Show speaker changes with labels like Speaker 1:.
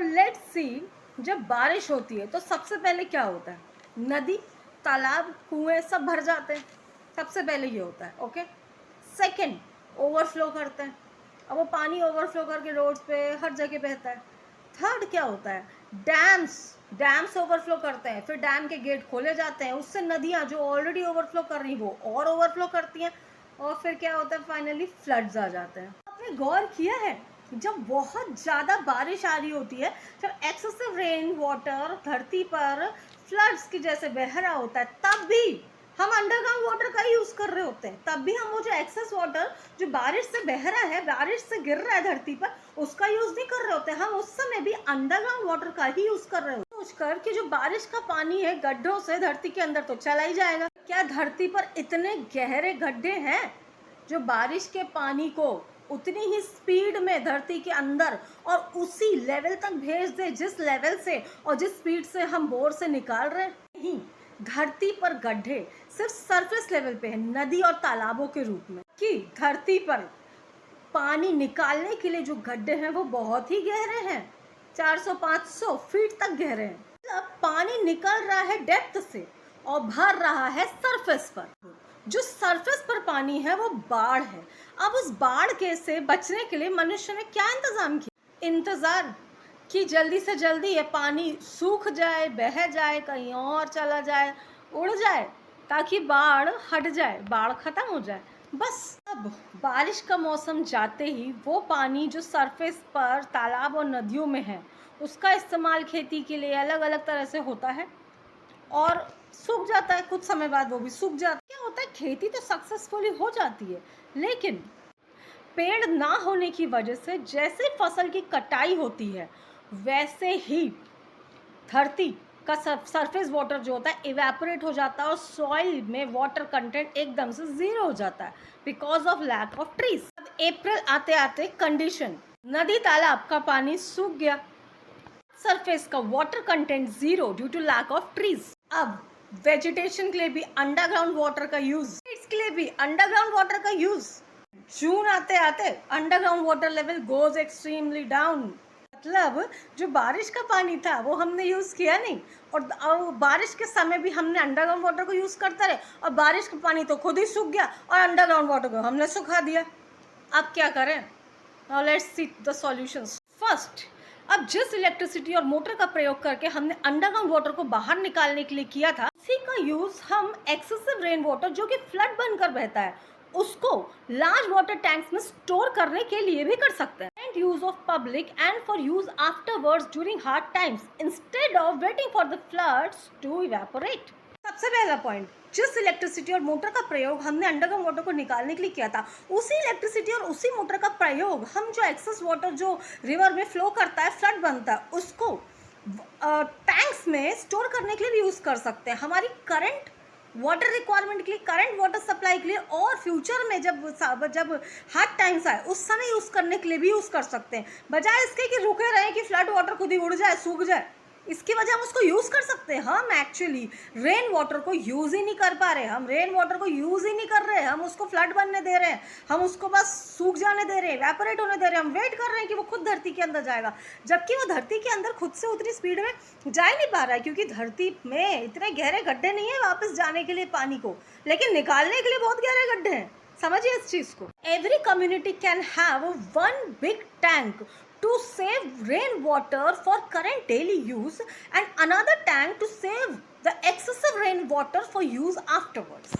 Speaker 1: Let's see, जब बारिश होती है तो सबसे पहले क्या होता है? नदी, तालाब, कुएं सब भर जाते हैं। सबसे पहले ये होता है, ओके। सेकंड, ओवरफ्लो करते हैं। अब वो पानी ओवरफ्लो करके रोड्स पे हर जगह बहता है। थर्ड क्या होता है? डैम्स ओवरफ्लो करते हैं, फिर डैम के गेट खोले जाते हैं, उससे नदियाँ जो ऑलरेडी ओवरफ्लो कर रही वो और ओवरफ्लो करती हैं, और फिर क्या होता है? फाइनली फ्लड्स आ जाते हैं। आपने गौर किया है, जब बहुत ज़्यादा बारिश आ रही होती है, जब एक्सेसिव रेन वाटर धरती पर फ्लड्स की जैसे बह रहा होता है, तब भी हम अंडरग्राउंड वाटर का ही यूज़ कर रहे होते हैं। तब भी हम वो जो एक्सेस वाटर जो बारिश से बह रहा है, बारिश से गिर रहा है धरती पर, उसका यूज़ नहीं कर रहे होते। हम उस समय भी अंडरग्राउंड वाटर का ही यूज़ कर रहे होते हैं, सोचकर कि जो बारिश का पानी है गड्ढों से धरती के अंदर तो चला ही जाएगा। क्या धरती पर इतने गहरे गड्ढे हैं जो बारिश के पानी को उतनी ही स्पीड में धरती के अंदर और उसी लेवल तक भेज दे जिस लेवल से और जिस स्पीड से हम बोर से निकाल रहे हैं? नहीं, धरती पर गड्ढे सिर्फ सरफेस लेवल पे है, नदी और तालाबों के रूप में। कि धरती पर पानी निकालने के लिए जो गड्ढे हैं वो बहुत ही गहरे हैं, 400-500 फीट तक गहरे हैं। मतलब पानी निकल रहा है डेप्थ से और भर रहा है सरफेस पर। जो सरफेस पर पानी है वो बाढ़ है। अब उस बाढ़ के से बचने के लिए मनुष्य ने क्या इंतजाम किया? इंतजार कि जल्दी से जल्दी ये पानी सूख जाए, बह जाए, कहीं और चला जाए, उड़ जाए, ताकि बाढ़ हट जाए, बाढ़ खत्म हो जाए। बस अब बारिश का मौसम जाते ही वो पानी जो सरफेस पर तालाब और नदियों में है, उसका इस्तेमाल खेती के लिए अलग अलग तरह से होता है और सूख जाता है। कुछ समय बाद वो भी सूख जाता है। क्या होता है? खेती तो सक्सेसफुली हो जाती है, लेकिन पेड़ ना होने की वजह से जैसे फसल की कटाई होती है, वैसे ही धरती का सरफेस वाटर जो होता है इवेपोरेट हो जाता है और सॉइल में वाटर कंटेंट एकदम से जीरो हो जाता है because of lack of trees. अब अप्रैल आते आते कंडीशन, नदी तालाब का पानी सूख गया, सरफेस का water content zero due to lack of trees. अब वेजिटेशन के लिए भी अंडरग्राउंड वाटर का यूज, के लिए भी अंडरग्राउंड वाटर का यूज। जून आते आते underground water level goes extremely down. मतलब जो बारिश का पानी था वो हमने यूज़ किया नहीं, और बारिश के समय भी हमने अंडरग्राउंड वाटर को यूज़ करते रहे, और बारिश का पानी तो खुद ही सूख गया और अंडरग्राउंड वाटर को हमने सुखा दिया। अब क्या करें? Now let's see the solutions. First, अब जिस इलेक्ट्रिसिटी और मोटर का प्रयोग करके हमने अंडरग्राउंड वाटर को बाहर निकालने के लिए किया था, उसी का यूज़ हम एक्सेसिव रेन वाटर जो कि फ्लड बनकर बहता है उसको लार्ज वाटर टैंक्स में स्टोर करने के लिए भी कर सकते हैं। And use of public and for use afterwards during hard times instead of waiting for the floods to evaporate. सबसे पहला पॉइंट, जिस इलेक्ट्रिसिटी और मोटर का प्रयोग हमने अंडरग्राउंड वाटर को निकालने के लिए किया था, उसी इलेक्ट्रिसिटी और उसी मोटर का प्रयोग हम जो एक्सेस वाटर जो रिवर में फ्लो करता है, फ्लड बनता है, उसको टैंक्स में स्टोर करने के लिए भी यूज़ कर सकते हैं। हमारी करंट वाटर रिक्वायरमेंट के लिए, करंट वाटर सप्लाई के लिए, और फ्यूचर में जब हार्ड टाइम्स आए उस समय यूज़ करने के लिए भी यूज़ कर सकते हैं, बजाय इसके कि रुके रहें कि फ्लड वाटर खुद ही उड़ जाए, सूख जाए। इसकी वजह हम उसको यूज़ कर सकते हैं। हम एक्चुअली रेन वाटर को यूज़ ही नहीं कर पा रहे, हम रेन वाटर को यूज़ ही नहीं कर रहे, हम उसको फ्लड बनने दे रहे हैं, हम उसको बस सूख जाने दे रहे हैं, इवेपोरेट होने दे रहे हैं। हम वेट कर रहे हैं कि वो खुद धरती के अंदर जाएगा, जबकि वो धरती के अंदर खुद से उतनी स्पीड में जा ही नहीं पा रहा है, क्योंकि धरती में इतने गहरे गड्ढे नहीं है वापस जाने के लिए पानी को, लेकिन निकालने के लिए बहुत गहरे गड्ढे हैं। समझिए इस चीज़ को। Every community can have one big tank to save rainwater for current daily use and another tank to save the excessive rainwater for use afterwards.